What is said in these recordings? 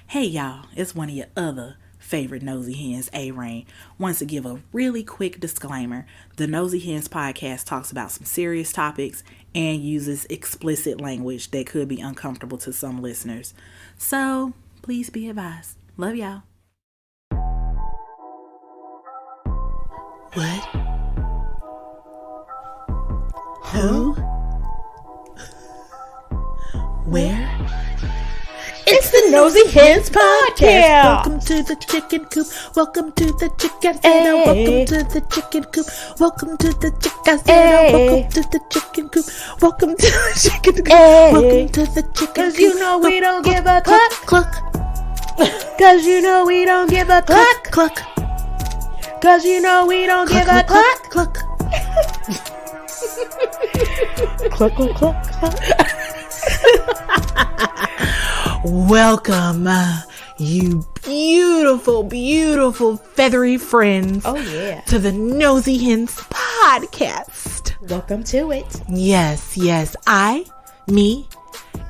Hey y'all, it's one of your other favorite Nosy Hens, A-Rain. Wants to give a really quick disclaimer. The Nosy Hens podcast talks about some serious topics and uses explicit language that could be uncomfortable to some listeners. So, please be advised. Love y'all. What? Who? Where? It's the Nosy Hens podcast. Welcome to the chicken coop. Welcome to the chicken dinner. Welcome to the chicken coop. Welcome to the chicken dinner. Welcome to the chicken coop. Welcome to the chicken coop. Welcome to the chicken coop. Cause you know we don't give a cluck, cluck. cluck. Cause you know we don't give a cluck. Cluck. Cause you know we don't give a cluck. Cluck. Cluck, cluck, cluck, cluck. Welcome, you beautiful, beautiful feathery friends. Oh yeah. To the Nosy Hens podcast. Welcome to it. Yes. Me,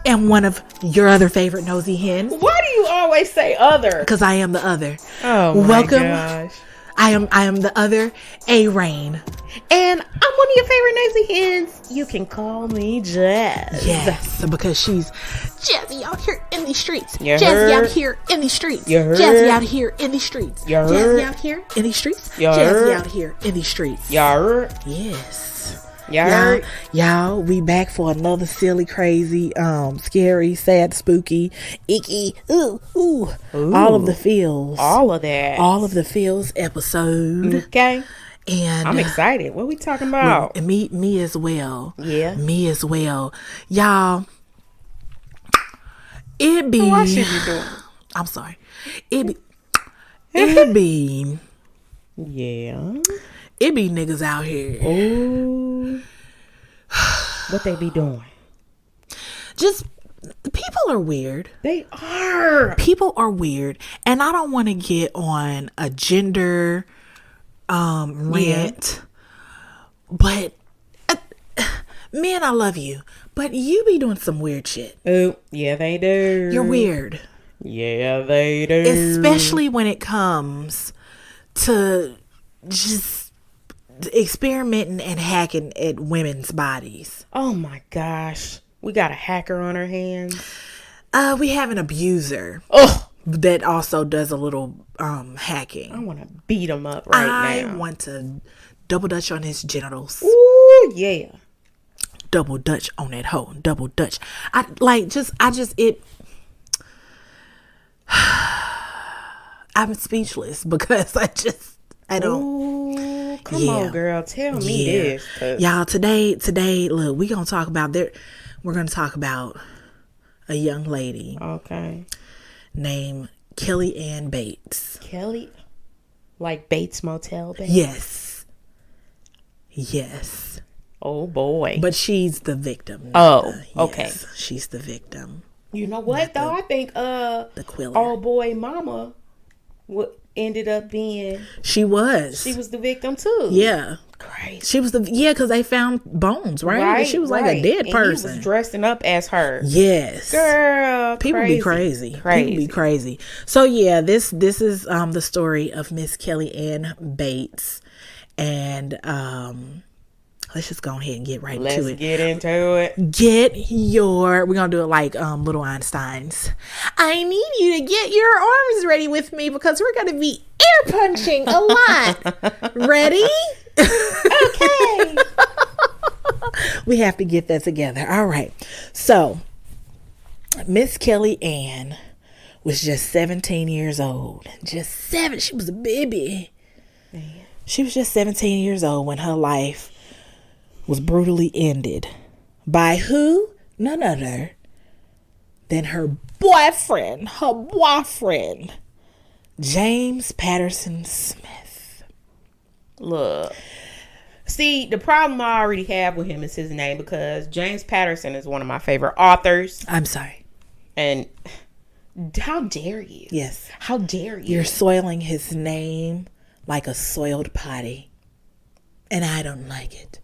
am one of your other favorite nosy hens. Why do you always say other? Because I am the other. Oh my Welcome. gosh. I am the other A-Rain. And I'm one of your favorite Nosy Hens. You can call me Jazz. Yes, because she's jazzy out here in these streets. You Jazzy heard? out here in these streets. You heard? Jazzy out here in these streets. You Jazzy heard? out here in these streets. You Jazzy heard? out here in these streets. Y'all. Yes. Y'all. We back for another silly, crazy, scary, sad, spooky, icky, ooh, all of the feels. All of that. All of the feels episode. Okay. And I'm excited. What are we talking about? Well, me as well. Yeah. Me as well. Y'all, it be... What should you do? I'm sorry. It be... Yeah. It be niggas out here. Oh. What they be doing? Just... People are weird. They are. People are weird. And I don't want to get on a gender rant. But... men, I love you. But you be doing some weird shit. Oh, yeah, they do. You're weird. Yeah, they do. Especially when it comes to just experimenting and hacking at women's bodies. Oh my gosh. We got a hacker on our hands. We have an abuser. Oh, that also does a little hacking. I want to beat him up right now. I want to double dutch on his genitals. Ooh, yeah. Double dutch on that hoe. Double dutch. I'm speechless because I don't. Ooh, come on, girl. Tell me this. Y'all, today, look, we're going to talk about a young lady. Okay. Named Kelly Ann Bates. Kelly? Like Bates Motel, Bates? Yes. Oh, boy. But she's the victim. Okay. Yes, she's the victim. You know what, though? I think the quiller. Oh, boy, mama ended up being... She was the victim, too. Yeah. Crazy. She was because they found bones, right? She was like a dead person. He was dressing up as her. Yes. Girl, people be crazy. People be crazy. So yeah, this is the story of Miss Kelly Ann Bates, and let's just go ahead and get right to it. Let's get into it. We're gonna do it like little Einsteins. I need you to get your arms ready with me because we're gonna be air punching a lot. Ready? Okay. We have to get that together. All right. So, Miss Kelly Ann was just 17 years old. She was a baby. Man. She was just 17 years old when her life was brutally ended by who? None other than her boyfriend, James Patterson Smith. Look. See, the problem I already have with him is his name, because James Patterson is one of my favorite authors. I'm sorry. And how dare you? Yes. How dare you? You're soiling his name like a soiled potty. And I don't like it.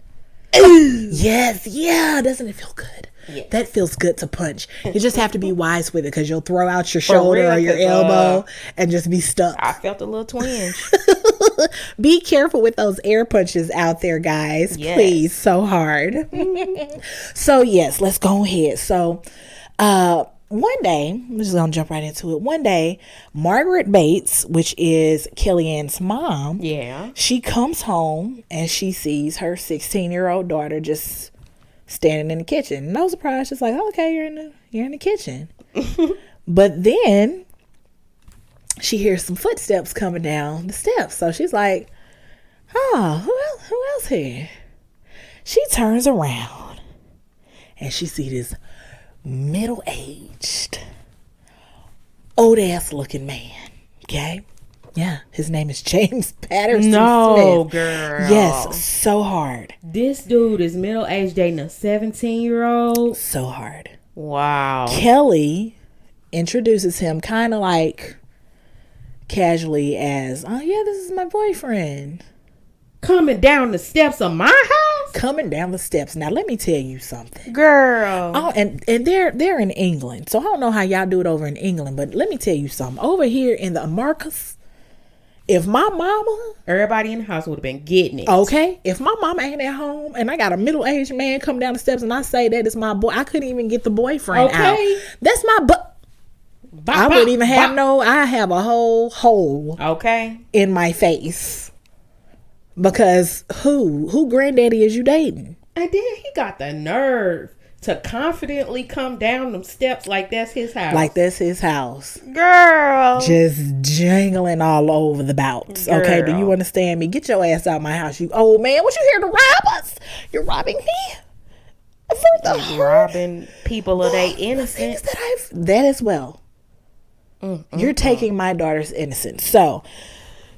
Yes, yeah. Doesn't it feel good? Yes. That feels good to punch. You just have to be wise with it because you'll throw out your shoulder real, or your 'cause, elbow and just be stuck. I felt a little twinge. Be careful with those air punches out there, guys. Yes. Please, so hard. So, yes, let's go ahead. So, one day, I'm just going to jump right into it. One day, Margaret Bates, which is Kellyanne's mom, Yeah. she comes home and she sees her 16-year-old daughter just standing in the kitchen. No surprise, she's like, okay, you're in the kitchen. But then she hears some footsteps coming down the steps. So she's like, oh, who else here? She turns around and she sees this middle-aged, old-ass looking man. Okay? Yeah, his name is James Patterson Smith. Girl. Yes, so hard. This dude is middle-aged dating a 17-year-old. So hard. Wow. Kelly introduces him kind of like casually as, oh yeah, this is my boyfriend. Coming down the steps of my house? Coming down the steps. Now let me tell you something. Girl. Oh, and they're in England. So I don't know how y'all do it over in England, but let me tell you something. Over here in the Americas, if my mama, everybody in the house would have been getting it. okay, if my mama ain't at home and I got a middle-aged man come down the steps and I say that is my boy, I couldn't even get the boyfriend out. That's my I wouldn't even have I have a whole hole in my face. Because who granddaddy is you dating? And then he got the nerve to confidently come down them steps like that's his house. Like that's his house. Girl. Just jangling all over the bouts. Girl. Okay, do you understand me? Get your ass out my house, you old man. What you here to rob us? You're robbing me? Robbing people of their innocence. That as well. You're taking my daughter's innocence. So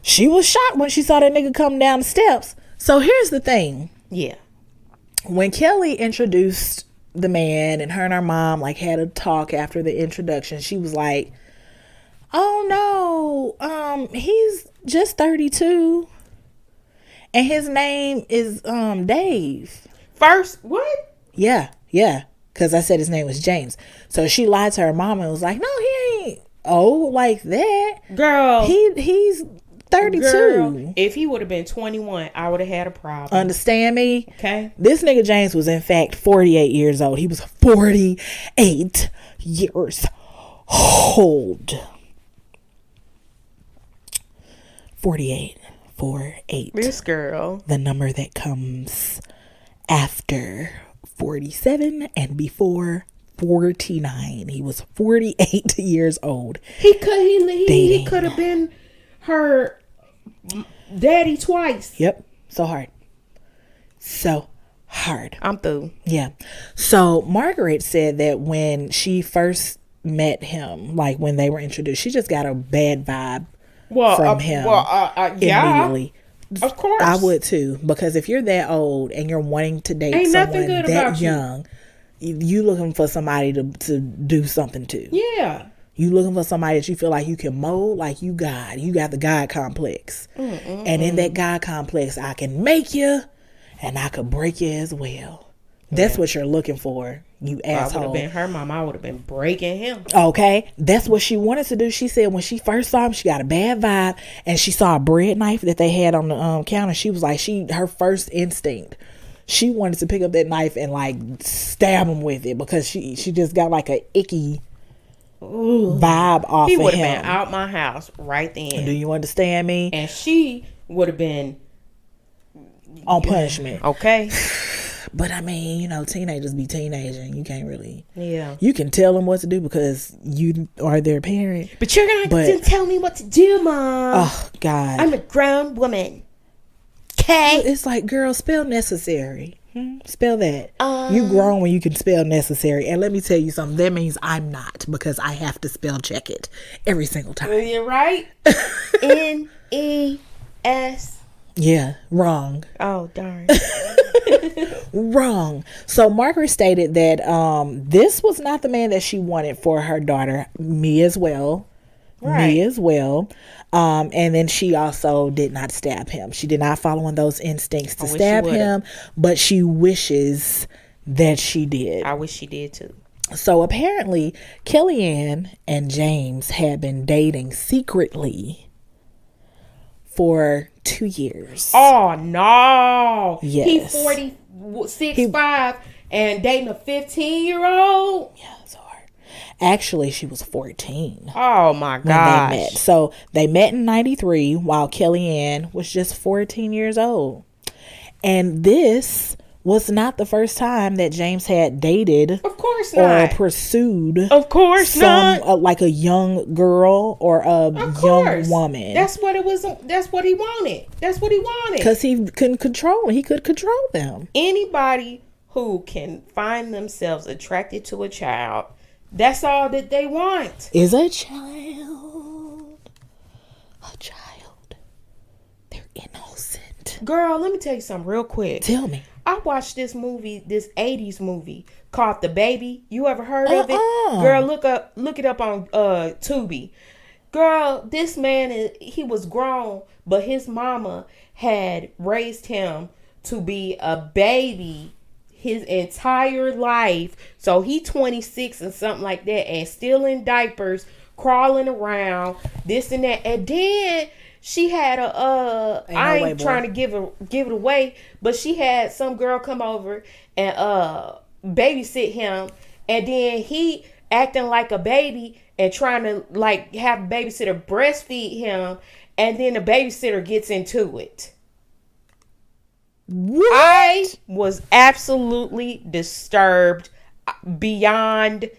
she was shocked when she saw that nigga come down the steps. So here's the thing. Yeah. When Kelly introduced the man and her and her mom like had a talk after the introduction, she was like, oh no, he's just 32 and his name is Dave. First, what? Yeah, because I said his name was James. So she lied to her mom and was like, no, he ain't old like that. Girl. He's 32. Girl, if he would have been 21, I would have had a problem. Understand me? Okay. This nigga James was in fact 48 years old. He was 48 years old. 48. 48. This girl. The number that comes after 47 and before 49. He was 48 years old. He could have been her daddy twice. Yep. So hard. I'm through. Yeah. So Margaret said that when she first met him, like when they were introduced, she just got a bad vibe from him immediately. Of course. I would too, because if you're that old and you're wanting to date someone that young, you looking for somebody to do something to. Yeah. You looking for somebody that you feel like you can mold, like you got the God complex. And in that God complex, I can make you and I could break you as well. That's what you're looking for, you asshole. I would have been her mom. I would have been breaking him. Okay. That's what she wanted to do. She said when she first saw him, she got a bad vibe and she saw a bread knife that they had on the counter. She was like, her first instinct, she wanted to pick up that knife and like stab him with it because she just got like a icky vibe off of him. He would have been out my house right then. Do you understand me? And she would have been on punishment. Okay. But I mean, teenagers be teenaging. You can't really. Yeah. You can tell them what to do because you are their parent. But you're going to tell me what to do, Mom. Oh, God. I'm a grown woman. Okay. It's like, girl, spell necessary. Spell that. You grown when you can spell necessary. And let me tell you something. That means I'm not, because I have to spell check it every single time. You're right. N-E-S. Yeah, wrong. Oh, darn. Wrong. So Margaret stated that this was not the man that she wanted for her daughter, me as well. Right. Me as well. And then she also did not stab him. She did not follow in those instincts to stab him, but she wishes that she did. I wish she did too. So apparently, Kellyanne and James had been dating secretly for 2 years. Oh no! Yes. He 46, 5, and dating a 15-year-old. Yeah, it's hard. Actually, she was 14. Oh my When they gosh! met. So they met in 93 while Kellyanne was just 14 years old. And this was not the first time that James had dated, Of course not. or pursued, Of course not. like a young girl or a young woman. That's what it was. That's what he wanted. That's what he wanted. Because he couldn't control. He could control them. Anybody who can find themselves attracted to a child, that's all that they want. Is a child. They're innocent. Girl, let me tell you something real quick. Tell me. I watched this movie, this 80s movie called The Baby. You ever heard of it? Girl, look it up on Tubi. Girl, this man, he was grown, but his mama had raised him to be a baby his entire life. So he 26 and something like that, and still in diapers, crawling around, this and that. And then she had I ain't trying to give it away, but she had some girl come over and babysit him, and then he acting like a baby and trying to like have a babysitter breastfeed him, and then the babysitter gets into it. What? I was absolutely disturbed beyond.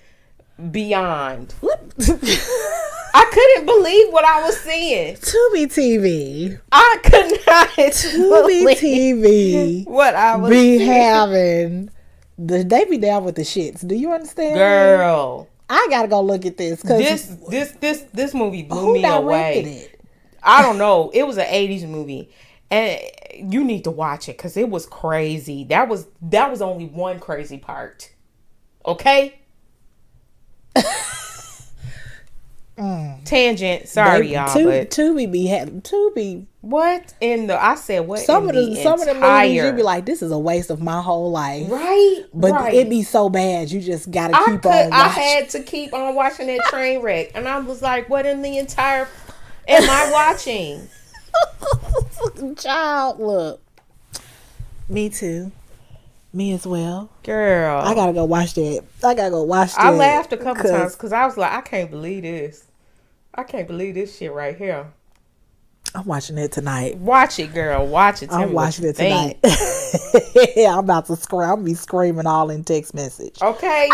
I couldn't believe what I was seeing. Tubi TV. I could not Tubi believe TV. what I was Be seeing. having they be down with the shits. Do you understand? Girl, I gotta go look at this because this movie blew who me directed away. it? I don't know. It was an 80s movie, and you need to watch it because it was crazy. That was only one crazy part. Okay. Tangent. Sorry, y'all. But Tubi. what in the? I said what? Some in of the movies you be like, this is a waste of my whole life, right? But right. it be so bad, you just gotta keep on. I had to keep on watching that train wreck, and I was like, what in the entire am I watching? Child, look. Me too. Me as well. Girl, I gotta go watch that. I laughed a couple times because I was like, I can't believe this. I can't believe this shit right here. I'm watching it tonight. Watch it, girl. Watch it. Tell I'm me what watching you it think. tonight. I'm about to scream. I'm gonna be screaming all in text message. Okay.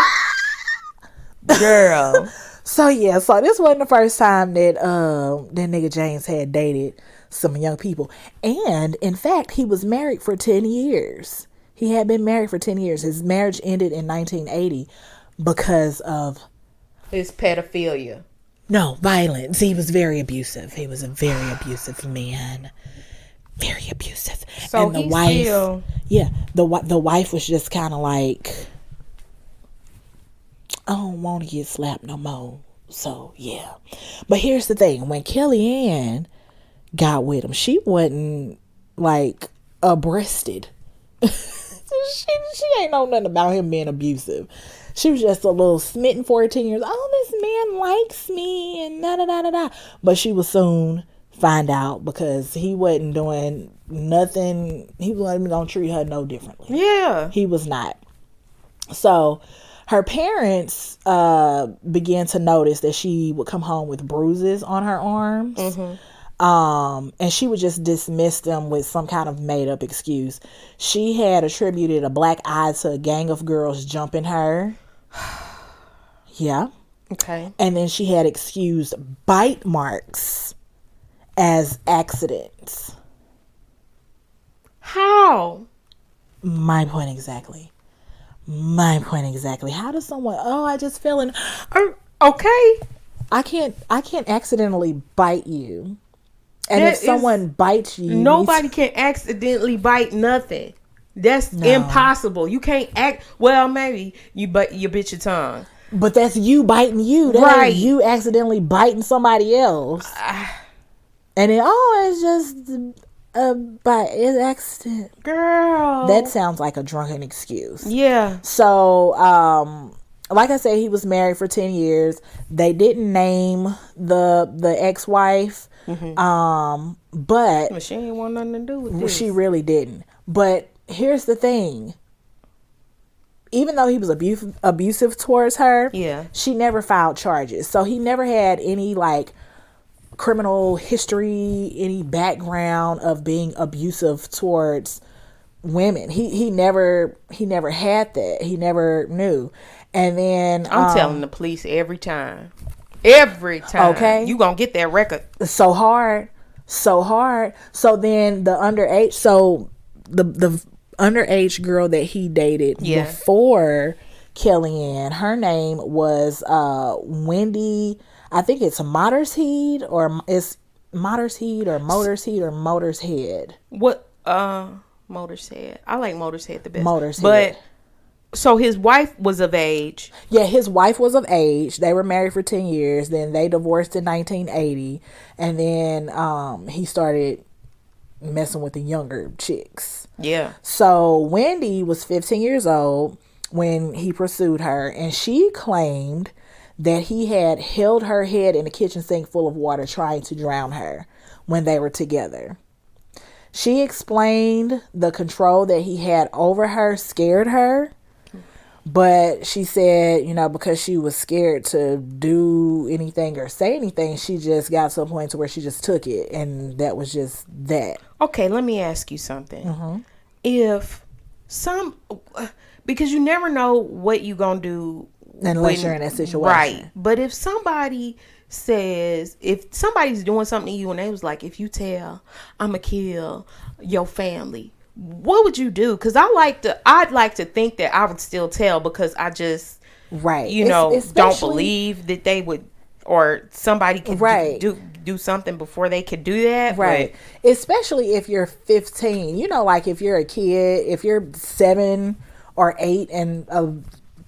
Girl. So this wasn't the first time that that nigga James had dated some young people. And in fact, he was married for 10 years. He had been married for 10 years. His marriage ended in 1980 because of His pedophilia. No, violence. He was very abusive. He was a very abusive man. Very abusive. So and the he wife, still... yeah, the wife was just kind of like, I don't want to get slapped no more. So, yeah. But here's the thing. When Kellyanne got with him, she wasn't, like, breasted. she ain't know nothing about him being abusive. She was just a little smitten 14 years. Oh, this man likes me and da-da-da-da-da. But she would soon find out because he wasn't doing nothing. He wasn't going to treat her no differently. Yeah. He was not. So her parents began to notice that she would come home with bruises on her arms. Mm-hmm. And she would just dismiss them with some kind of made up excuse. She had attributed a black eye to a gang of girls jumping her. Yeah. Okay. And then she had excused bite marks as accidents. How? My point exactly. How does someone, I just fell in. Okay. I can't accidentally bite you. And if someone bites you, nobody can accidentally bite nothing. That's impossible. You can't act. Well, maybe you bit your tongue, but that's you biting you. That right? Ain't you accidentally biting somebody else, and then it's just By accident. Girl. That sounds like a drunken excuse. Yeah. So, like I said, he was married for 10 years. They didn't name the ex-wife. But she ain't want nothing to do with this. She really didn't. But here's the thing. Even though he was abusive towards her, yeah, she never filed charges. So he never had any like criminal history, any background of being abusive towards women. He never had that. He never knew. And then I'm telling the police every time. Okay, you gonna get that record so hard. So then the underage, the underage girl that he dated before Kellyanne, her name was Wendy. I think it's Motorshead or it's Motorshead or Motorshead. What Motorshead? I like Motorshead the best. Motorshead. But so his wife was of age. Yeah, his wife was of age. They were married for 10 years. Then they divorced in 1980. And then he started messing with the younger chicks. Yeah. So Wendy was 15 years old when he pursued her. And she claimed that he had held her head in a kitchen sink full of water trying to drown her when they were together. She explained the control that he had over her scared her. But she said, because she was scared to do anything or say anything, she just got to a point to where she just took it. And that was just that. Okay, let me ask you something. If because you never know what you're going to do. Unless you're in that situation. Right. But if somebody's doing something to you and they was like, if you tell, I'm going to kill your family. What would you do? Because I'd like to think that I would still tell because I just, don't believe that they would, or somebody could do something before they could do that. Right. But, especially if you're 15, like if you're a kid, if you're 7 or 8 and a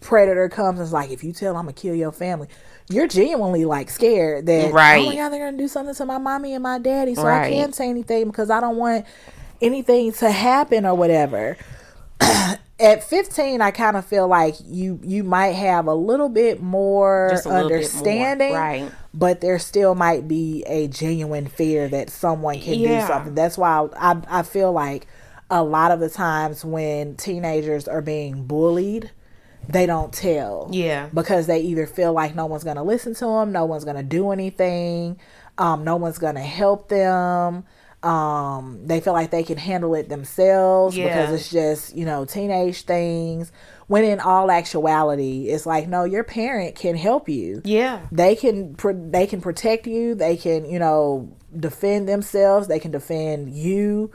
predator comes and is like, if you tell, I'm going to kill your family. You're genuinely like scared that, oh my God, they're going to do something to my mommy and my daddy. So I can't say anything because I don't want anything to happen or whatever. At 15, I kind of feel like you might have a little bit more understanding, right? But there still might be a genuine fear that someone can do something. That's why I feel like a lot of the times when teenagers are being bullied, they don't tell. Yeah. Because they either feel like no one's going to listen to them, no one's going to do anything, no one's going to help them. They feel like they can handle it themselves because it's just, teenage things. When in all actuality, it's like, no, your parent can help you. Yeah. They can protect you. They can, defend themselves. They can defend you.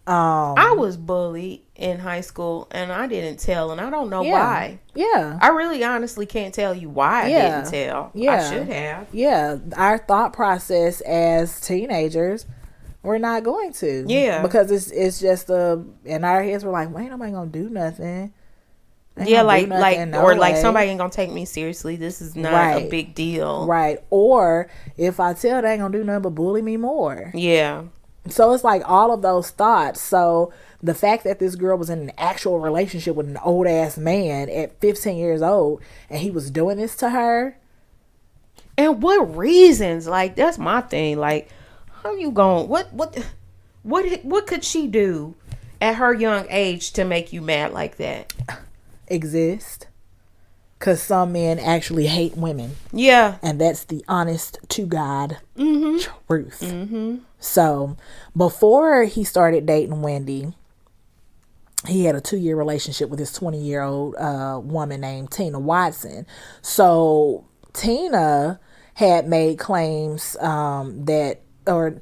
I was bullied in high school and I didn't tell, and I don't know why. Yeah. I really honestly can't tell you why I didn't tell. Yeah. I should have. Yeah. Our thought process as teenagers, we're not going to. Yeah. Because it's just in our heads, we're like, well, ain't nobody gonna do nothing. Like somebody ain't gonna take me seriously. This is not a big deal. Right. Or if I tell, they ain't gonna do nothing but bully me more. Yeah. So it's like all of those thoughts. So the fact that this girl was in an actual relationship with an old ass man at 15 years old and he was doing this to her. And what reasons? Like, that's my thing. Like, how you going? What could she do at her young age to make you mad like that? Exist. Because some men actually hate women. Yeah. And that's the honest to God truth. Mm-hmm. So before he started dating Wendy, he had a 2-year relationship with his 20-year-old woman named Tina Watson. So Tina had made claims to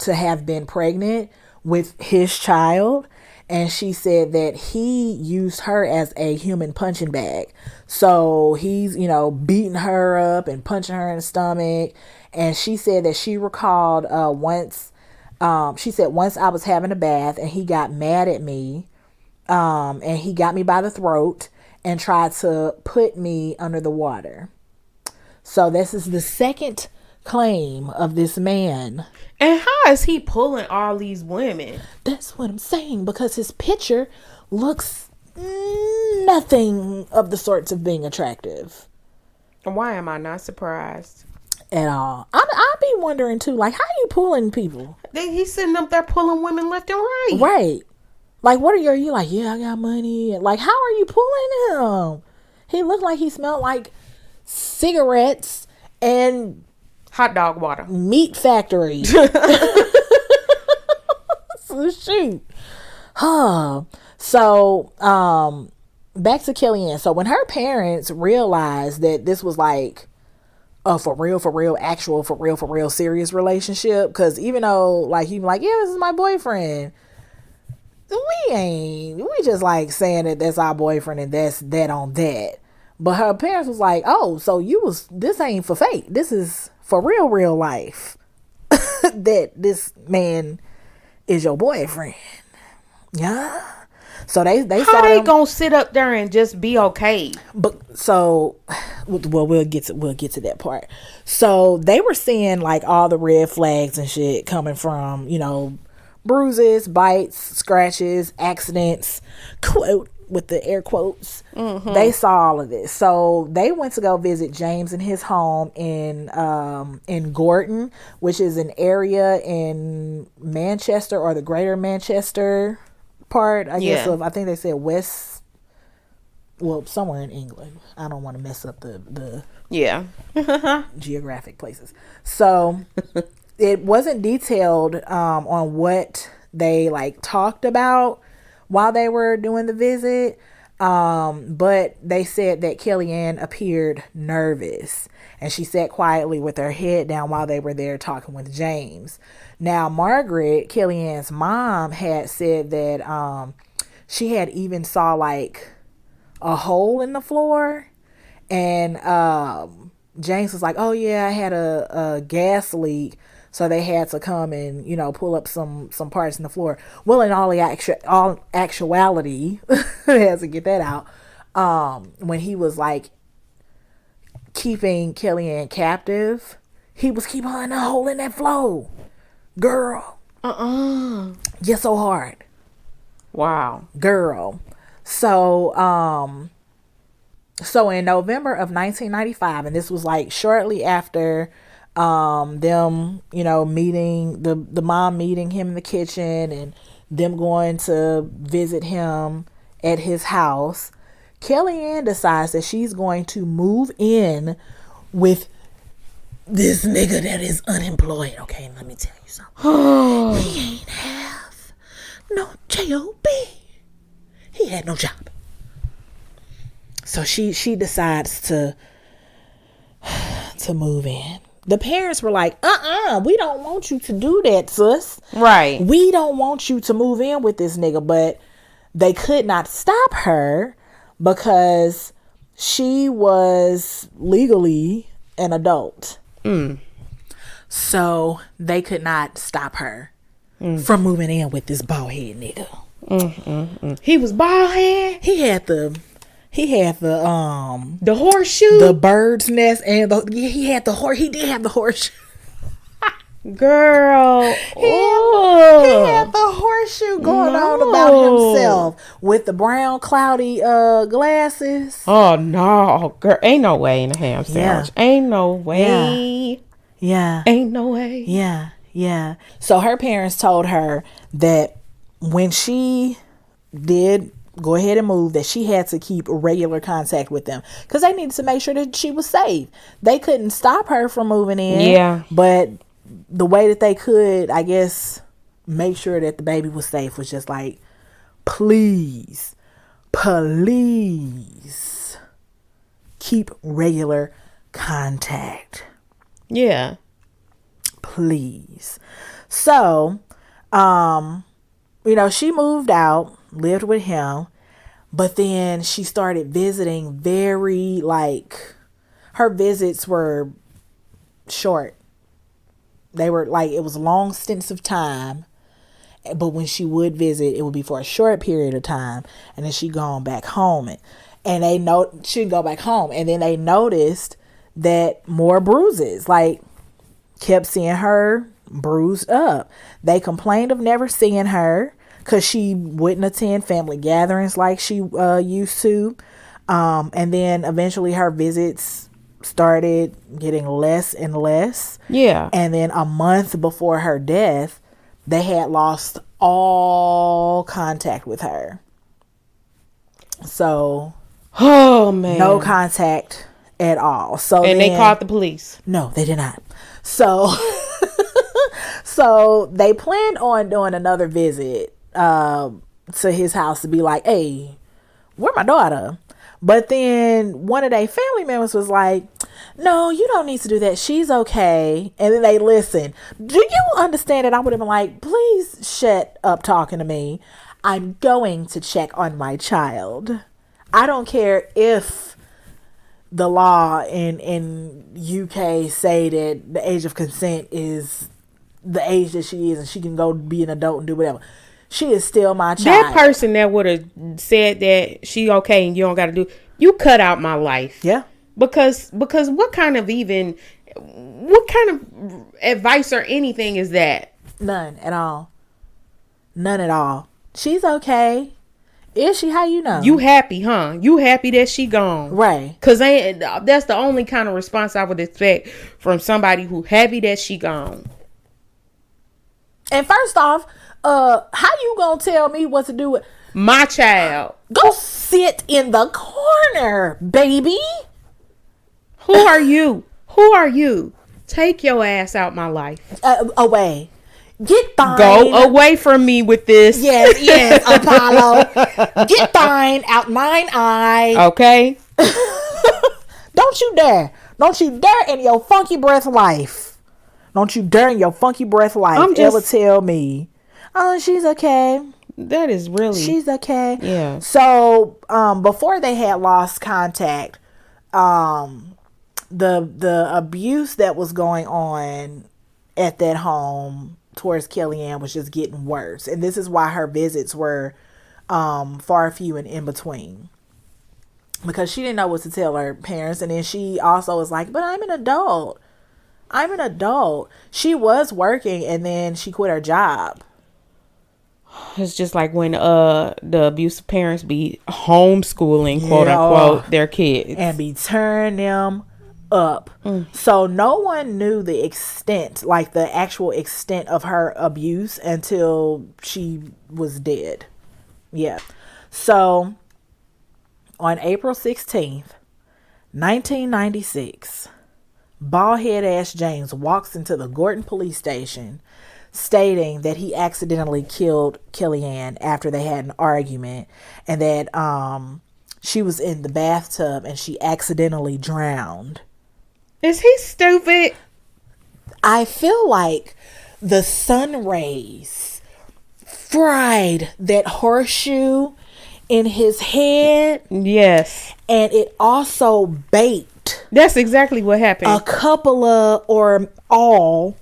have been pregnant with his child. And she said that he used her as a human punching bag. So he's, beating her up and punching her in the stomach. And she said that she recalled once I was having a bath and he got mad at me. And he got me by the throat and tried to put me under the water. So this is the second claim of this man. And how is he pulling all these women? That's what I'm saying, because his picture looks nothing of the sorts of being attractive. Why am I not surprised? At all. I'll be wondering too, like, how you pulling people? He's sitting up there pulling women left and right. Right. Like, what are you like, yeah, I got money. Like, how are you pulling him? He looked like he smelled like cigarettes and hot dog water. Meat factory. So, shoot. So, back to Kellyanne. So when her parents realized that this was like a for real, actual, for real, serious relationship, because even though like he like, yeah, this is my boyfriend, we just like saying that that's our boyfriend and that's that on that. But her parents was like, oh, so this ain't for fake. This is for real life. That this man is your boyfriend. Yeah. So they how they gonna sit up there and just be okay? But so, well, we'll get to that part. So they were seeing like all the red flags and shit coming from, bruises, bites, scratches, accidents, quote with the air quotes. Mm-hmm. They saw all of this. So they went to go visit James in his home in Gorton, which is an area in Manchester, or the greater Manchester part, I guess, of, I think they said west, well, somewhere in England. I don't want to mess up the geographic places. So it wasn't detailed on what they like talked about while they were doing the visit, but they said that Kellyanne appeared nervous and she sat quietly with her head down while they were there talking with James. Now, Margaret, Kellyanne's mom, had said that she had even saw like a hole in the floor, and James was like, oh yeah, I had a gas leak, so they had to come and pull up some parts in the floor. Well, in all actuality, has to get that out, when he was like keeping Kellyanne captive, he was keeping her in a hole in that floor. Girl. You're so hard. Wow. Girl. So, so in November of 1995, and this was like shortly after them, meeting the mom meeting him in the kitchen and them going to visit him at his house, Kellyanne decides that she's going to move in with this nigga that is unemployed. Okay, let me tell you something. He ain't have no job. He had no job. So she decides to move in. The parents were like, we don't want you to do that, sis. Right. We don't want you to move in with this nigga. But they could not stop her because she was legally an adult. So they could not stop her from moving in with this bald head nigga. He was bald head. He had the horseshoe, the bird's nest, and he had the horse. He did have the horseshoe. Girl, he had the horseshoe going on about himself with the brown cloudy glasses. Oh no, girl, ain't no way in a ham sandwich. Yeah. Ain't no way. Yeah. Ain't no way. Yeah. So her parents told her that when she did go ahead and move, that she had to keep regular contact with them because they needed to make sure that she was safe. They couldn't stop her from moving in. Yeah. But the way that they could, I guess, make sure that the baby was safe was just like, please keep regular contact. Yeah. Please. So, she moved out, lived with him, but then she started visiting her visits were short. They were like, it was long stints of time, but when she would visit, it would be for a short period of time, and then she'd gone back home, she'd go back home, and then they noticed that more bruises, like kept seeing her bruised up. They complained of never seeing her because she wouldn't attend family gatherings like she used to. And then eventually her visits started getting less and less. Yeah. And then a month before her death, they had lost all contact with her. So, oh man, no contact at all. So and they called the police. No, they did not. So, so they planned on doing another visit to his house to be like, "Hey, where my daughter?" But then one of their family members was like, "No, you don't need to do that. She's okay." And then they listened. Do you understand that I would have been like, "Please shut up talking to me. I'm going to check on my child. I don't care if the law in UK say that the age of consent is the age that she is and she can go be an adult and do whatever. She is still my child." That person that would have said that she okay and you don't got to do, you cut out my life. Yeah. Because what kind of advice or anything is that? None at all. None at all. She's okay. Is she? How you know? You happy, huh? You happy that she gone. Right. Because that's the only kind of response I would expect from somebody who happy that she gone. And first off, how you gonna tell me what to do with my child? Go sit in the corner, baby. Who are you? Who are you? Take your ass out my life. Away. Get fine. Go away from me with this. Yes, Apollo. Get fine out mine eye. Okay. Don't you dare. Don't you dare in your funky breath life. Don't you dare in your funky breath life ever tell me, "Oh, she's okay." That is really. She's okay. Yeah. So, before they had lost contact, the abuse that was going on at that home towards Kellyanne was just getting worse. And this is why her visits were far few and in between. Because she didn't know what to tell her parents. And then she also was like, "But I'm an adult. I'm an adult." She was working and then she quit her job. It's just like when the abusive parents be homeschooling, quote unquote, their kids. And be turning them up. So no one knew the extent, like the actual extent of her abuse until she was dead. Yeah. So on April 16th, 1996, bald-head ass James walks into the Gorton police station stating that he accidentally killed Kellyanne after they had an argument and that she was in the bathtub and she accidentally drowned. Is he stupid? I feel like the sun rays fried that horseshoe in his head. Yes. And it also baked. That's exactly what happened. A couple of or all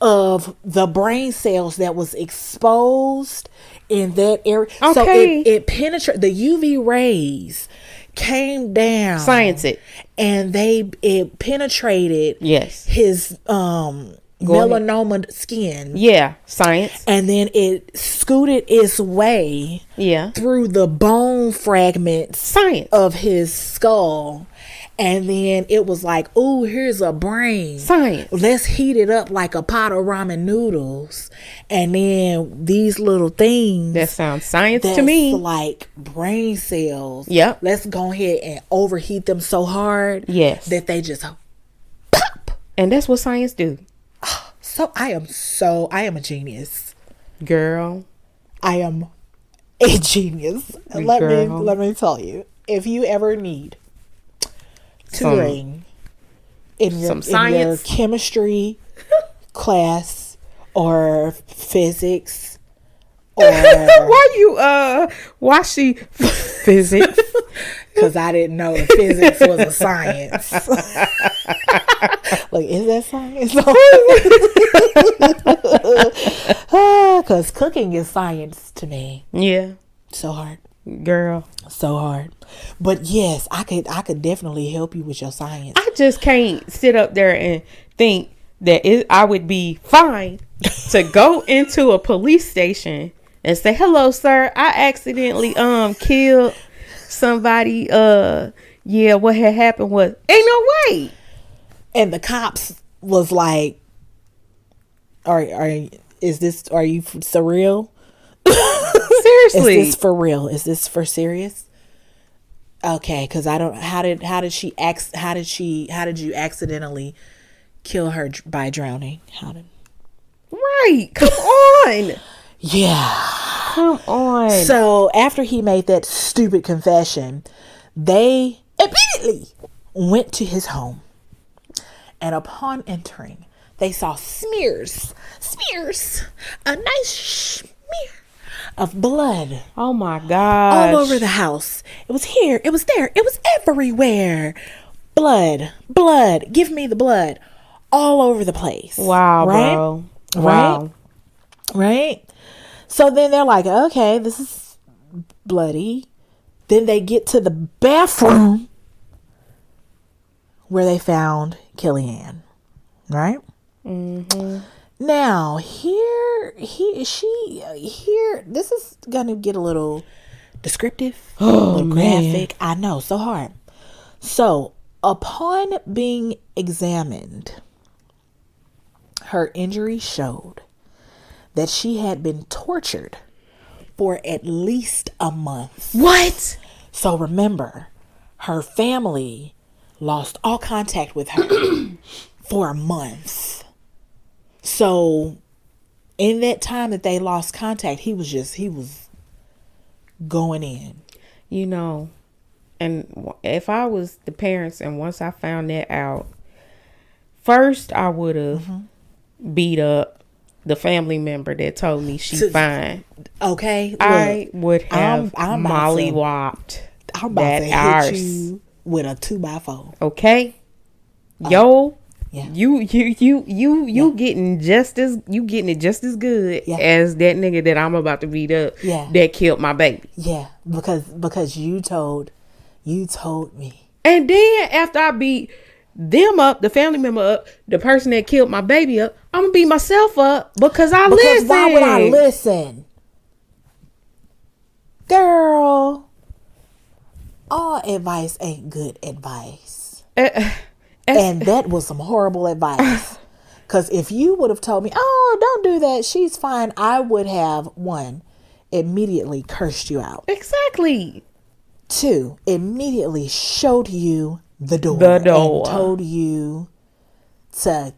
of the brain cells that was exposed in that area. Okay. So it penetrated. The UV rays came down. Science it. And it penetrated his melanoma skin. Yeah, science. And then it scooted its way through the bone fragments of his skull. And then it was like, "Ooh, here's a brain. Science. Let's heat it up like a pot of ramen noodles." And then these little things. That sounds science to me. Like brain cells. Yep. Let's go ahead and overheat them so hard. Yes. That they just pop. And that's what science do. So I am a genius. Girl. I am a genius. Let me tell you. If you ever need tutoring in your chemistry class or physics or why she physics? Because I didn't know physics was a science. Like, is that science? Because cooking is science to me. Yeah. So hard. Girl. So hard. But yes, I could definitely help you with your science. I just can't sit up there and think I would be fine to go into a police station and say, "Hello, sir. I accidentally killed somebody. Yeah, what had happened was ain't no way." And the cops was like, are you surreal? Seriously. Is this for real? Is this for serious? Okay, because I don't. How did you accidentally kill her by drowning? How did? Right. Come on. Yeah. Come on. So after he made that stupid confession, they immediately went to his home. And upon entering, they saw smears, a nice smear of blood. Oh my gosh. All over the house. It was here, it was there, it was everywhere. Blood, give me the blood. All over the place. Wow, right? bro. Wow. Right? So then they're like, okay, this is bloody. Then they get to the bathroom where they found Kellyanne. Right? Mm-hmm. Now, this is going to get a little descriptive, a little graphic. I know, so hard. So, upon being examined, her injuries showed that she had been tortured for at least a month. What? So remember, her family lost all contact with her for a month. So in that time that they lost contact, he was going in. You know, and if I was the parents and once I found that out, first I would have beat up the family member that told me she's fine. Okay, look, I would have I'm mollywopped that hit you with a 2x4. Okay, yo, yeah. You getting it just as good as that nigga that I'm about to beat up. Yeah, that killed my baby. Yeah, because you told me. And then after I beat them up, the family member up, the person that killed my baby up, I'm gonna beat myself up because listen. Why would I listen? Girl, all advice ain't good advice. And that was some horrible advice. Because if you would have told me, oh, don't do that, she's fine, I would have, 1, immediately cursed you out. Exactly. 2, immediately showed you the door. And told you to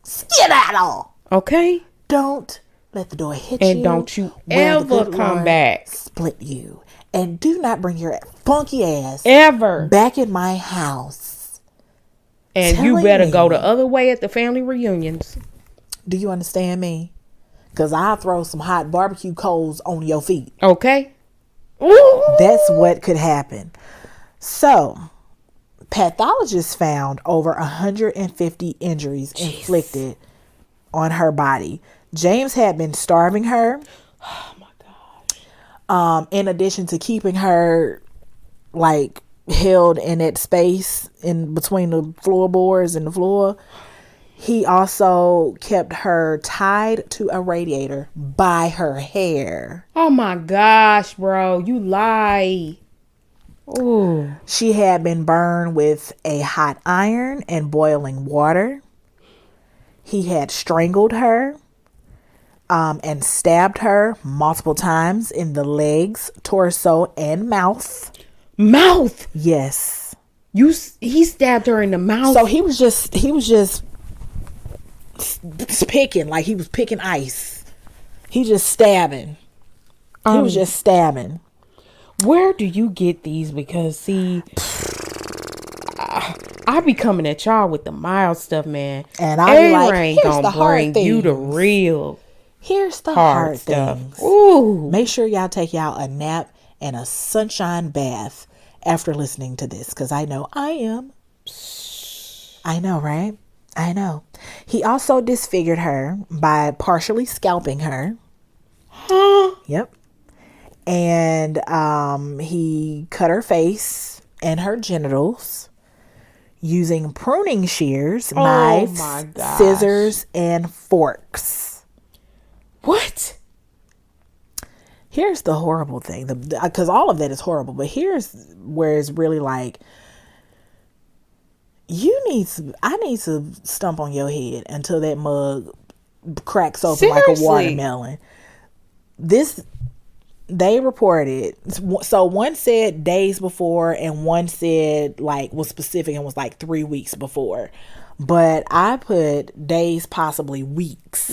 skedaddle. Okay. Don't let the door hit you. And don't you ever come back. Split you. And do not bring your funky ass ever back in my house. And you better go the other way at the family reunions. Do you understand me? Because I'll throw some hot barbecue coals on your feet. Okay. Ooh. That's what could happen. So, pathologists found over 150 injuries inflicted on her body. James had been starving her. Oh my God. In addition to keeping her like held in that space in between the floorboards and the floor, he also kept her tied to a radiator by her hair. Oh my gosh, bro, you lie. Ooh. She had been burned with a hot iron and boiling water. He had strangled her and stabbed her multiple times in the legs, torso, and mouth. Mouth? Yes. He stabbed her in the mouth. So he was just picking, like he was picking ice. He just stabbing. He was just stabbing. Where do you get these? Because see, I be coming at y'all with the mild stuff, man. And I be like, ain't gonna bring you the real. Here's the hard stuff. things. Ooh. Make sure y'all take y'all a nap and a sunshine bath after listening to this, because I know I am. I know, right? I know. He also disfigured her by partially scalping her. Huh? Yep. And he cut her face and her genitals using pruning shears, Oh knives, my gosh. scissors, and forks. What? Here's the horrible thing, because all of that is horrible, but here's where it's really like, I need to stomp on your head until that mug cracks open Seriously? like a watermelon. They reported, so one said days before and one said like was specific and was like 3 weeks before, but I put days, possibly weeks,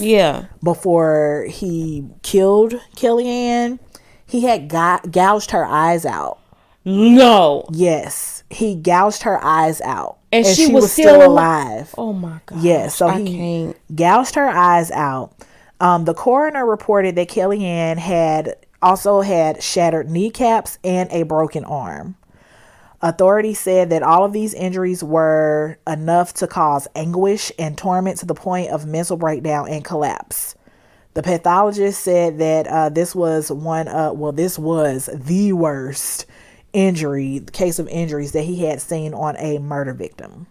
before he killed Kellyanne. He had gouged her eyes out. No. Yes, he gouged her eyes out, and she was still alive. Oh my god. Yes, so he gouged her eyes out. The coroner reported that Kellyanne had shattered kneecaps and a broken arm. Authorities said that all of these injuries were enough to cause anguish and torment to the point of mental breakdown and collapse. The pathologist said that this was the worst case of injuries that he had seen on a murder victim.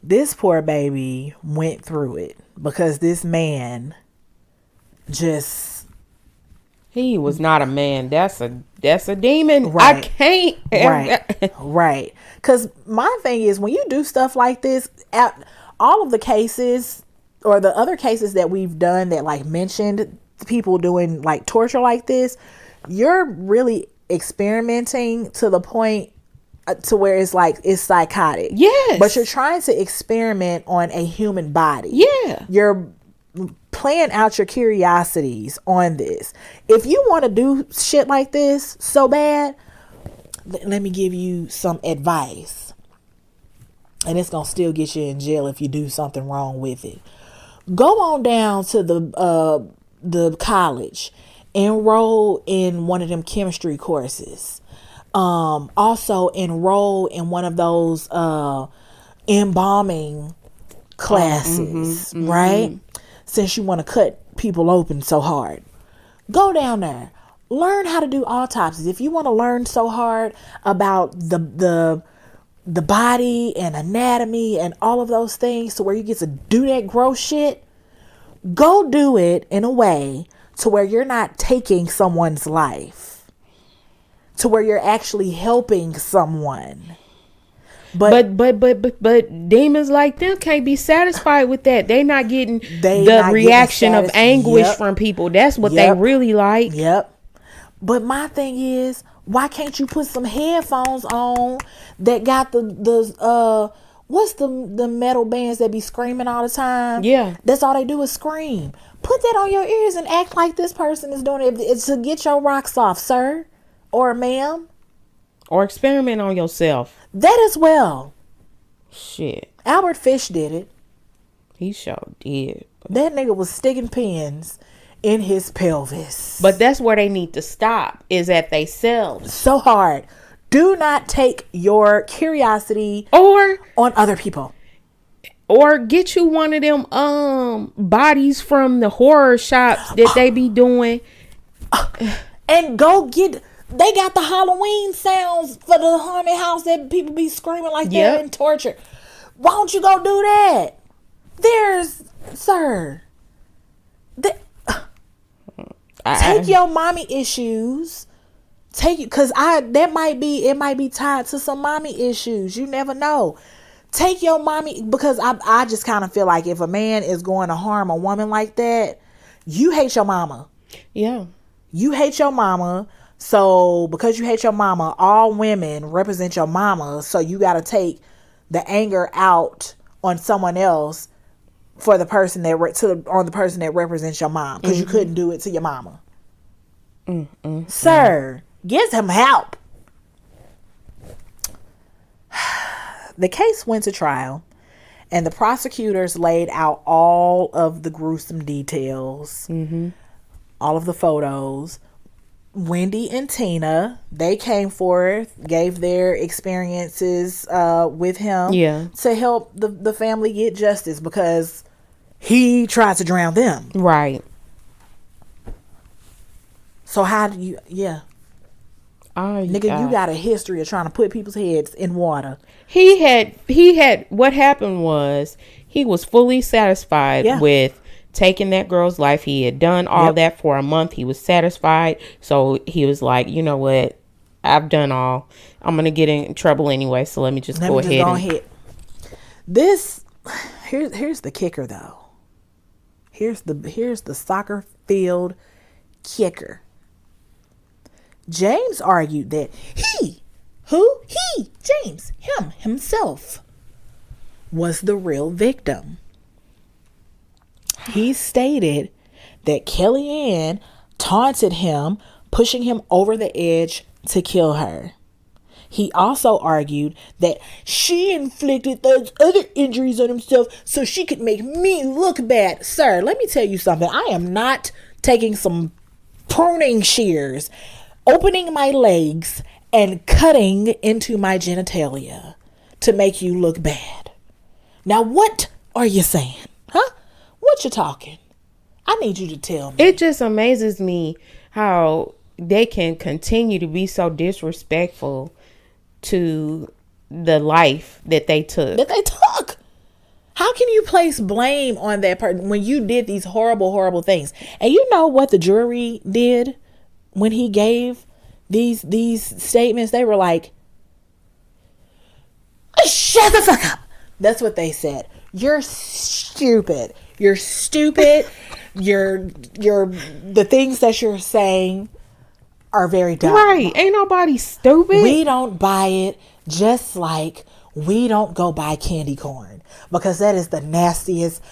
This poor baby went through it because this man he was not a man. That's a demon. Right. I can't. Right. Because my thing is, when you do stuff like this, all of the cases or the other cases that we've done that like mentioned people doing like torture like this, you're really experimenting to the point to where it's like it's psychotic. Yes. But you're trying to experiment on a human body. Yeah. You're playing out your curiosities on this. If you want to do shit like this so bad, let me give you some advice. And it's going to still get you in jail if you do something wrong with it. Go on down to the college, enroll in one of them chemistry courses. Also enroll in one of those embalming classes, right? Since you want to cut people open so hard, go down there, learn how to do autopsies. If you want to learn so hard about the body and anatomy and all of those things to where you get to do that gross shit, go do it in a way to where you're not taking someone's life, to where you're actually helping someone. But demons like them can't be satisfied with that. They not getting the reaction of anguish from people. That's what they really like. Yep. But my thing is, why can't you put some headphones on that got the what's the metal bands that be screaming all the time? Yeah. That's all they do is scream. Put that on your ears and act like this person is doing it. It's to get your rocks off, sir or ma'am. Or experiment on yourself. That as well. Shit. Albert Fish did it. He sure did. That nigga was sticking pins in his pelvis. But that's where they need to stop, is at they selves. So hard. Do not take your curiosity or on other people. Or get you one of them bodies from the horror shops that they be doing. And go get... They got the Halloween sounds for the haunted house that people be screaming like they're in torture. Why don't you go do that? Take your mommy issues. Because it might be tied to some mommy issues. You never know. Take your mommy, because I just kind of feel like if a man is going to harm a woman like that, you hate your mama. Yeah. You hate your mama. So because you hate your mama, all women represent your mama. So you got to take the anger out on someone else for the person on the person that represents your mom, because you couldn't do it to your mama. Sir, get some help. The case went to trial, and the prosecutors laid out all of the gruesome details, all of the photos. Wendy and Tina, they came forth, gave their experiences with him to help the family get justice, because he tried to drown them. Right. So how do you... Nigga, you got a history of trying to put people's heads in water. He had what happened was he was fully satisfied with taking that girl's life. He had done all that for a month. He was satisfied. So he was like, you know what? I've done all. I'm going to get in trouble anyway. So let me just go ahead. Here's the kicker though. Here's the soccer field kicker. James argued that James, himself, was the real victim. He stated that Kellyanne taunted him, pushing him over the edge to kill her. He also argued that she inflicted those other injuries on himself so she could make me look bad. Sir, let me tell you something. I am not taking some pruning shears, opening my legs, and cutting into my genitalia to make you look bad. Now, what are you saying? Huh? What you talking? I need you to tell me. It just amazes me how they can continue to be so disrespectful to the life that they took. How can you place blame on that person when you did these horrible, horrible things? And you know what the jury did when he gave these statements? They were like, shut the fuck up. That's what they said. You're stupid. You're stupid. The things that you're saying are very dumb. Right. Ain't nobody stupid. We don't buy it, just like we don't go buy candy corn, because that is the nastiest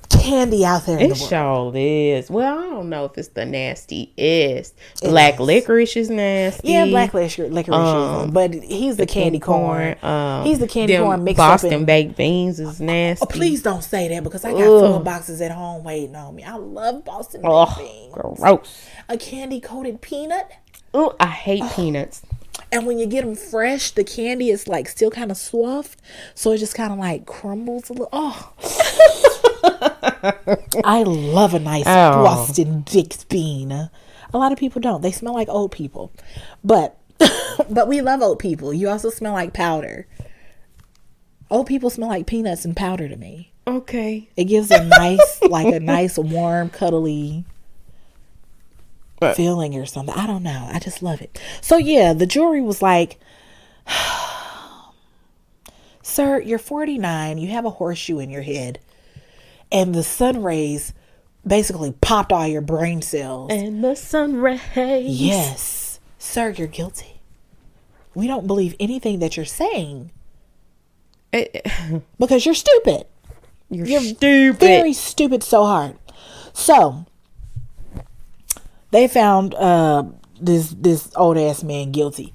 candy out there in the world. It sure is. Well, I don't know if it's the nastiest. Black licorice is nasty. Yeah, black licorice is, but he's the candy corn. He's the candy corn mixed Boston up in baked beans is nasty. Oh, please don't say that, because I got 4 boxes at home waiting on me. I love Boston baked beans. Gross. A candy coated peanut. Oh, I hate peanuts. And when you get them fresh, the candy is like still kind of soft, so it just kind of like crumbles a little. Oh. I love a nice Boston baked bean. A lot of people don't. They smell like old people, but we love old people. You also smell like powder. Old people smell like peanuts and powder to me. Okay, it gives a nice warm, cuddly feeling or something. I don't know. I just love it. So yeah, the jury was like, sir, you're 49. You have a horseshoe in your head, and the sun rays basically popped all your brain cells. And the sun rays. Yes. Sir, you're guilty. We don't believe anything that you're saying. Because you're stupid. You're stupid. Very stupid, so hard. So they found this old ass man guilty.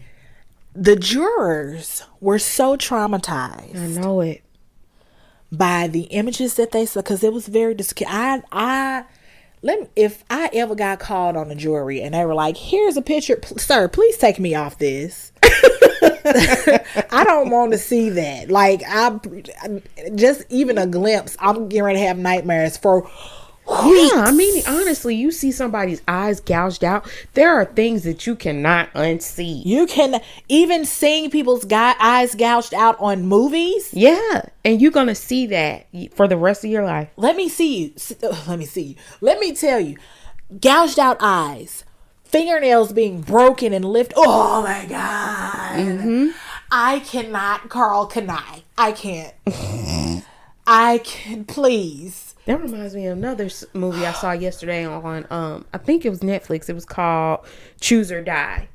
The jurors were so traumatized. I know it. By the images that they saw, because it was very if I ever got called on a jury and they were like, here's a picture, sir, please take me off this. I don't want to see that. Like, I just even a glimpse, I'm getting ready to have nightmares for weeks. Yeah, I mean, honestly, you see somebody's eyes gouged out. There are things that you cannot unsee. You can even seeing people's eyes gouged out on movies. Yeah, and you're gonna see that for the rest of your life. Let me see you. Let me see you. Let me tell you, gouged out eyes, fingernails being broken and lifted. Oh my God. Mm-hmm. I cannot, Carl, can I can't. I can, please. That reminds me of another movie I saw yesterday on, I think it was Netflix. It was called Choose or Die.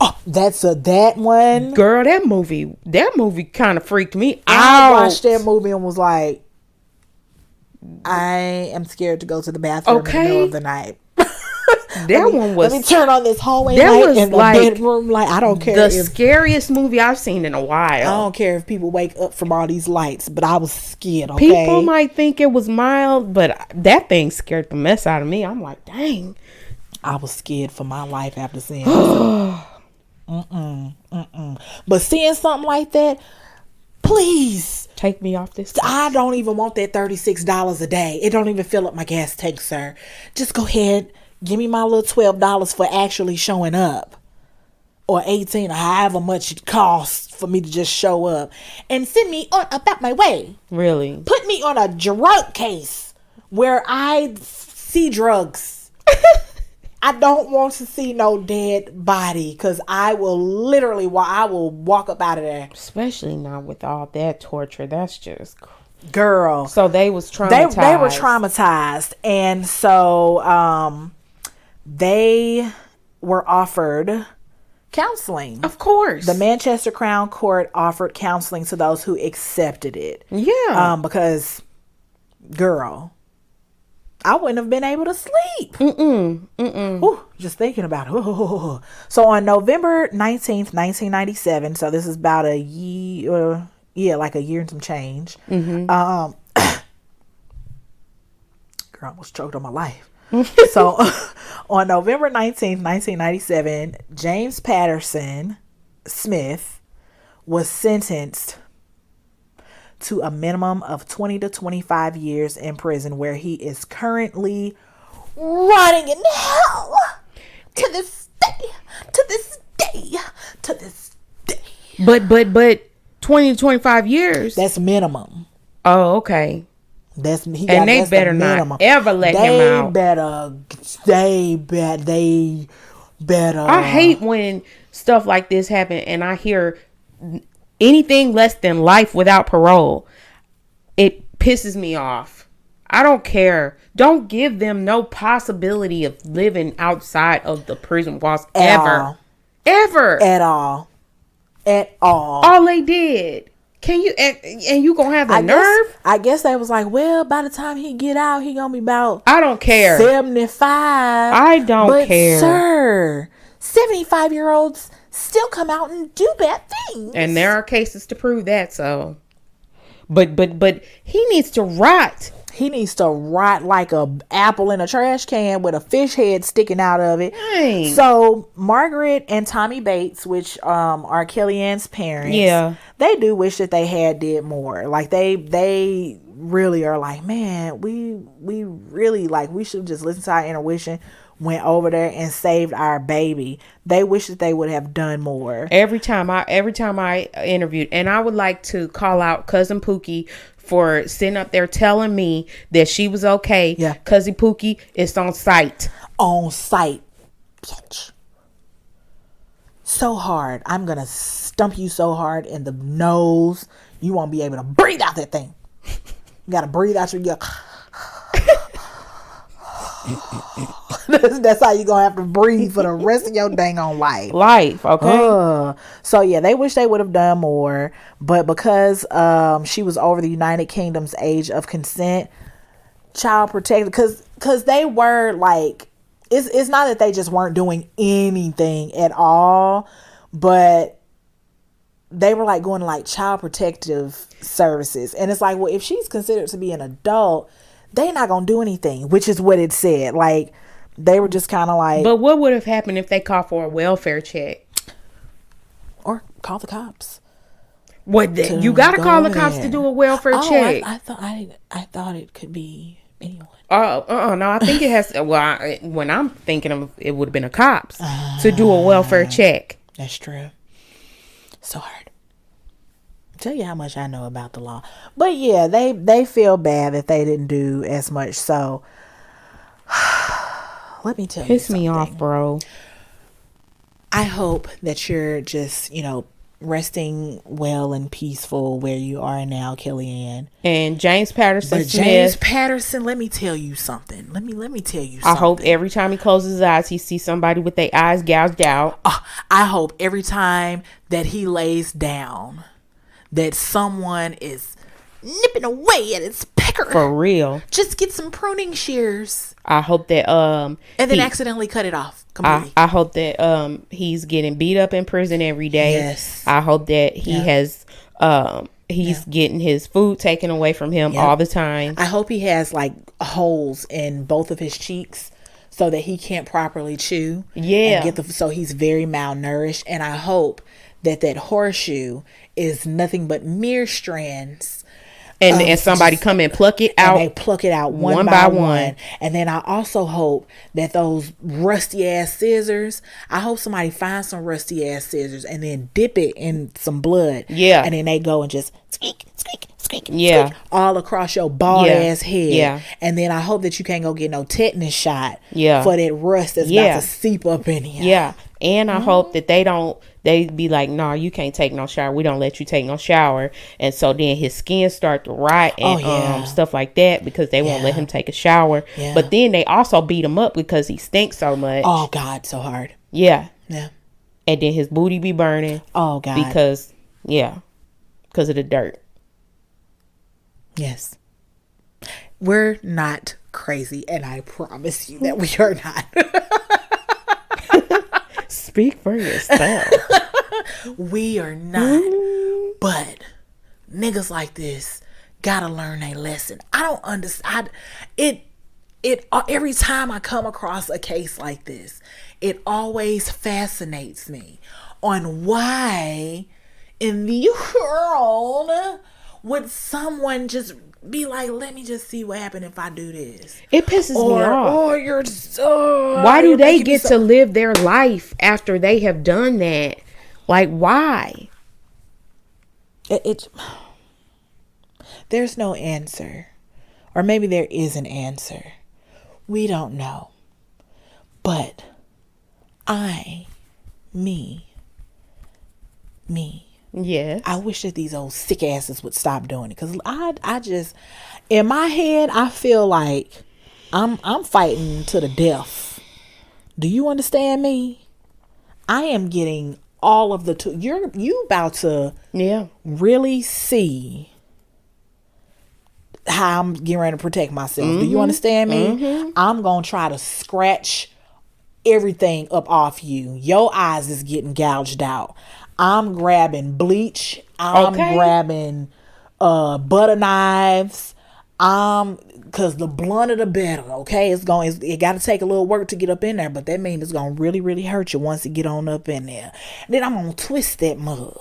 Oh, that one? Girl, that movie kind of freaked me out. I watched that movie and was like, I am scared to go to the bathroom in the middle of the night. Let me turn on this hallway light in the bedroom light. I don't care. The scariest movie I've seen in a while. I don't care if people wake up from all these lights, but I was scared, okay? People might think it was mild, but that thing scared the mess out of me. I'm like, dang. I was scared for my life after seeing it. But seeing something like that, please. Take me off this. I don't even want that $36 a day. It don't even fill up my gas tank, sir. Just go ahead. Give me my little $12 for actually showing up. or 18 or however much it costs for me to just show up and send me on about my way. Really? Put me on a drug case where I see drugs. I don't want to see no dead body, because I will literally walk up out of there. Especially not with all that torture. That's just girl. So they was traumatized. They were traumatized, and so they were offered counseling. Of course. The Manchester Crown Court offered counseling to those who accepted it. Yeah. Because, girl, I wouldn't have been able to sleep. Ooh, just thinking about it. Ooh. So on November 19th, 1997, so this is about a year, like a year and some change. Girl, I almost choked on my life. So on November 19th, 1997, James Patterson Smith was sentenced to a minimum of 20 to 25 years in prison, where he is currently rotting in hell to this day, to this day, to this day. But 20 to 25 years. That's minimum. Oh, okay. They better not ever let him out. They better. I hate when stuff like this happen and I hear anything less than life without parole. It pisses me off. I don't care. Don't give them no possibility of living outside of the prison walls ever. At all. All they did. Can you and you gonna have the nerve? I guess they was like, well, by the time he get out, he gonna be about, I don't care, 75. I don't care, sir. 75-year-olds still come out and do bad things, and there are cases to prove that. So, but he needs to rot. He needs to rot like a apple in a trash can with a fish head sticking out of it. Dang. So Margaret and Tommy Bates, which are Kellyanne's parents, they do wish that they had did more. Like they really are like, man, we really, like, we should just listen to our intuition, went over there and saved our baby. They wish that they would have done more. Every time I interviewed, and I would like to call out Cousin Pookie for sitting up there telling me that she was okay. Yeah. Cousin Pookie is on site. On site. Bitch. So hard. I'm going to stump you so hard in the nose. You won't be able to breathe out that thing. You got to breathe out your... That's how you gonna have to breathe for the rest of your dang on life. Okay. So yeah, they wish they would have done more, but because she was over the United Kingdom's age of consent, child protected, because they were like, it's not that they just weren't doing anything at all, but they were like going to like child protective services, and it's like, well, if she's considered to be an adult, they not gonna do anything, which is what it said. Like, they were just kind of like... But what would have happened if they called for a welfare check? Or call the cops. What? You gotta call the cops to do a welfare check. I thought it could be anyone. No, I think it has... Well, when I'm thinking of it, would have been a cops to do a welfare check. That's true. So hard. Tell you how much I know about the law. But yeah, they feel bad that they didn't do as much. So let me tell you something. Piss me off, bro. I hope that you're just, resting well and peaceful where you are now, Kellyanne. And James Patterson Smith. James Patterson, let me tell you something. Let me tell you something. I hope every time he closes his eyes, he sees somebody with their eyes gouged out. I hope every time that he lays down, that someone is nipping away at its pecker. For real. Just get some pruning shears. I hope that and then accidentally cut it off completely. I hope that he's getting beat up in prison every day. Yes. I hope that he has getting his food taken away from him all the time. I hope he has like holes in both of his cheeks so that he can't properly chew. Yeah. And so he's very malnourished. And I hope that horseshoe is nothing but mere strands and somebody come and pluck it out. And they pluck it out one by one. And then I also hope that those rusty ass scissors, I hope somebody finds some rusty ass scissors and then dip it in some blood. Yeah. And then they go and just squeak, squeak, squeak, yeah, squeak, all across your bald ass head. Yeah. And then I hope that you can't go get no tetanus shot Yeah. for that rust that's about to seep up in here. Yeah. And I hope that they be like, no, you can't take no shower. We don't let you take no shower. And so then his skin start to rot and stuff like that because they won't let him take a shower. Yeah. But then they also beat him up because he stinks so much. Oh, God, so hard. Yeah. Yeah. And then his booty be burning. Oh, God. Because of the dirt. Yes. We're not crazy, and I promise you that we are not. Speak for yourself. We are not. But niggas like this gotta learn a lesson. I don't understand. It every time I come across a case like this, it always fascinates me on why in the world would someone just be like, let me just see what happened if I do this. It pisses me off. Or you're so. Why do they get to live their life after they have done that? Like, why? There's no answer. Or maybe there is an answer. We don't know. But me. Yes. I wish that these old sick asses would stop doing it. Because I just, in my head, I feel like I'm fighting to the death. Do you understand me? I am getting all of the you about to really see how I'm getting ready to protect myself. Do you understand me? I'm going to try to scratch everything up off you. Your eyes is getting gouged out. I'm grabbing bleach. I'm grabbing butter knives. Cause the blunter the better. Okay, it got to take a little work to get up in there, but that means it's gonna really, really hurt you once you get on up in there. And then I'm gonna twist that mug.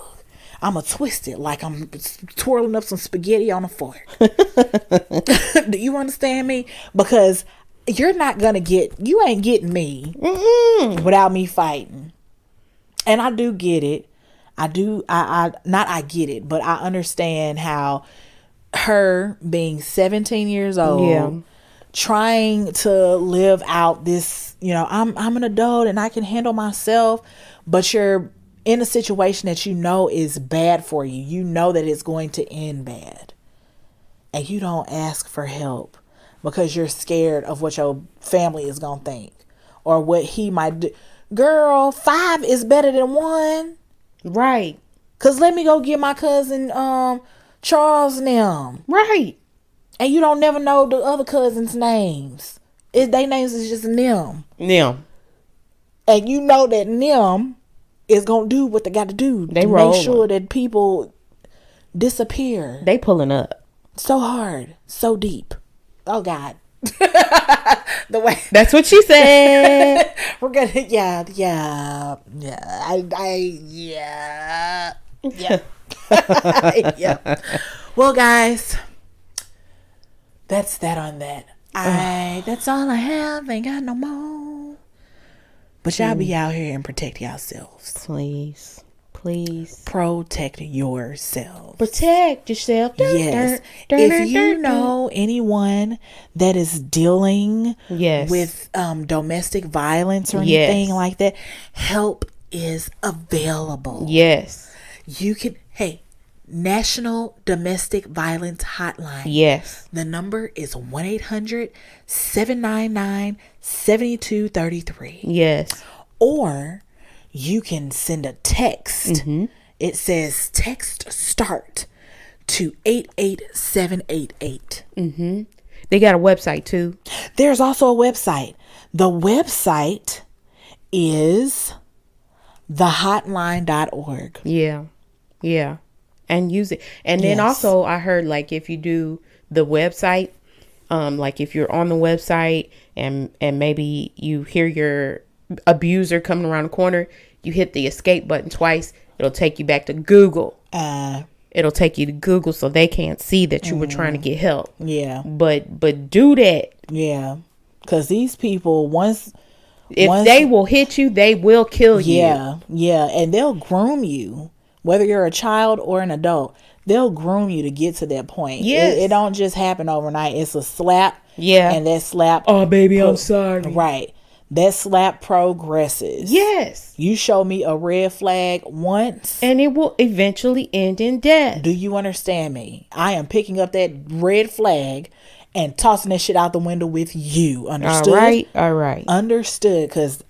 I'm gonna twist it like I'm twirling up some spaghetti on a fork. Do you understand me? Because you ain't getting me without me fighting. And I do get it. I get it, but I understand how her being 17 years old, trying to live out this, I'm an adult and I can handle myself, but you're in a situation that you know is bad for you. You know that it's going to end bad. And you don't ask for help because you're scared of what your family is going to think or what he might do. Girl, 5 is better than 1. Right. Cause let me go get my cousin Charles and them. Right. And you don't never know the other cousins' names. They names is just them. Them. And you know that them is gonna do what they got to do to make sure that people disappear. They pulling up so hard, so deep. Oh God. The way that's what she said. We're gonna yeah. Well, guys, that's that on that. That's all I have. Ain't got no more. But y'all be out here and protect yourselves. Please. Protect yourselves. Protect yourself. Yes. If you know anyone that is dealing with domestic violence or anything like that, help is available. Yes. You can, National Domestic Violence Hotline. Yes. The number is 1-800-799-7233. Yes. Or you can send a text. It says text start to 88788. They got a website too. There's also a website. The website is thehotline.org. Yeah. And use it. And then also I heard like if you do the website, like if you're on the website and maybe you hear your abuser coming around the corner, you hit the escape button twice, it'll take you back to Google. And it'll take you to Google so they can't see that you were trying to get help. Yeah. But do that. Yeah. Because these people, once they will hit you, they will kill you. Yeah. Yeah. And they'll groom you. Whether you're a child or an adult, they'll groom you to get to that point. Yes. It don't just happen overnight. It's a slap. Yeah. And that slap. Oh, baby, I'm sorry. Right. That slap progresses. Yes. You show me a red flag once, and it will eventually end in death. Do you understand me? I am picking up that red flag and tossing that shit out the window with you. Understood? All right. Understood. Because,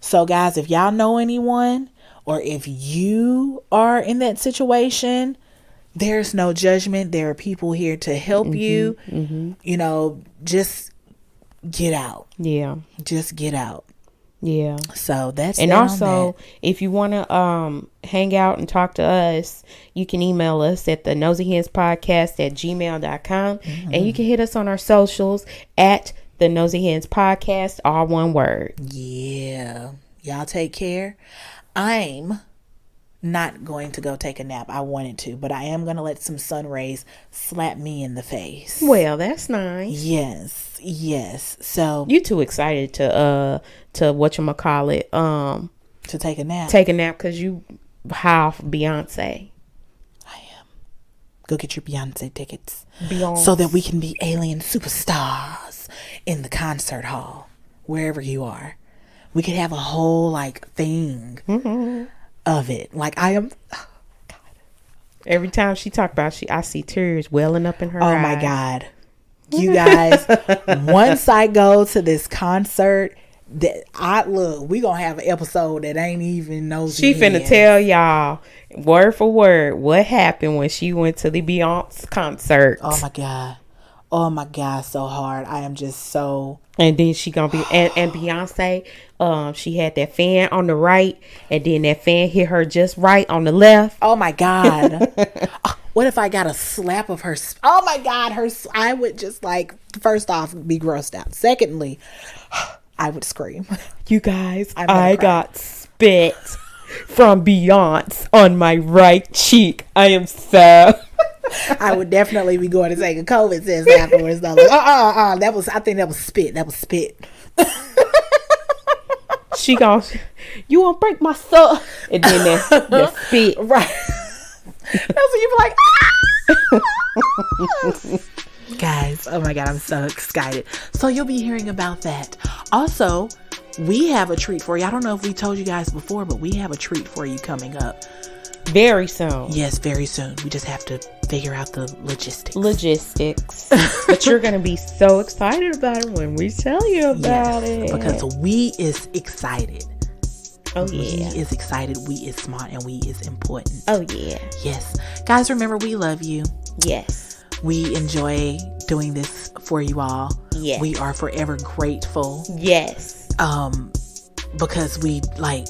So, guys, if y'all know anyone or if you are in that situation, there's no judgment. There are people here to help you. Mm-hmm. You know, just get out. Yeah. Just get out. Yeah. So that's and also if you want to hang out and talk to us, you can email us at the noseyhenspodcast@gmail.com. Mm-hmm. And you can hit us on our socials at the Nosy Hens Podcast, all one word. Yeah. Y'all take care. I'm not going to go take a nap. I wanted to, but I am going to let some sun rays slap me in the face. Well, that's nice. Yes. So you too excited to whatchamacallit, to take a nap. Take a nap because you high off Beyonce. I am. Go get your Beyonce tickets. Beyonce. So that we can be alien superstars in the concert hall, wherever you are. We could have a whole thing. Mm-hmm. Of it. I am. Oh, God. Every time she talk about I see tears welling up in her eyes. Oh my God. You guys, once I go to this concert, we gonna have an episode that ain't even Nosy She finna tell y'all word for word what happened when she went to the Beyonce concert. Oh my God, so hard. I am just so. And then she gonna be and Beyonce, she had that fan on the right, and then that fan hit her just right on the left. Oh my God. What if I got a slap of her? Oh my God, I would just first off be grossed out. Secondly, I would scream. You guys, I got spit from Beyonce on my right cheek. I am so. I would definitely be going to take a COVID test afterwards. Though. I think that was spit. That was spit. She goes, you won't break my soul. And then that spit. Right. That's when you be like, Guys, oh my God, I'm so excited. So you'll be hearing about that. Also, we have a treat for you. I don't know if we told you guys before, but we have a treat for you coming up. Very soon. Yes, very soon. We just have to figure out the logistics. But you're going to be so excited about it when we tell you about it. Because we is excited. Oh, yeah. We is excited. We is smart. And we is important. Oh, yeah. Yes. Guys, remember, we love you. Yes. We enjoy doing this for you all. Yes. We are forever grateful. Yes. Because we like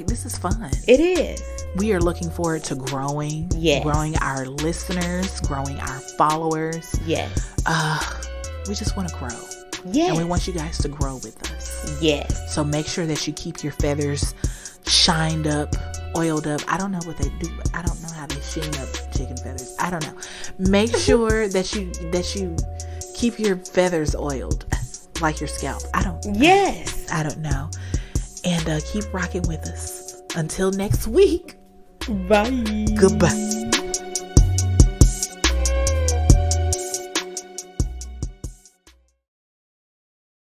this is fun. It is. We are looking forward to growing. Yes. Growing our listeners, growing our followers. Yes. We just want to grow. Yes. And we want you guys to grow with us. Yes. So make sure that you keep your feathers shined up, oiled up. I don't know what they do. I don't know how they sheen up chicken feathers. I don't know. Make sure that you keep your feathers oiled like your scalp. I don't know. And keep rocking with us. Until next week. Bye. Goodbye.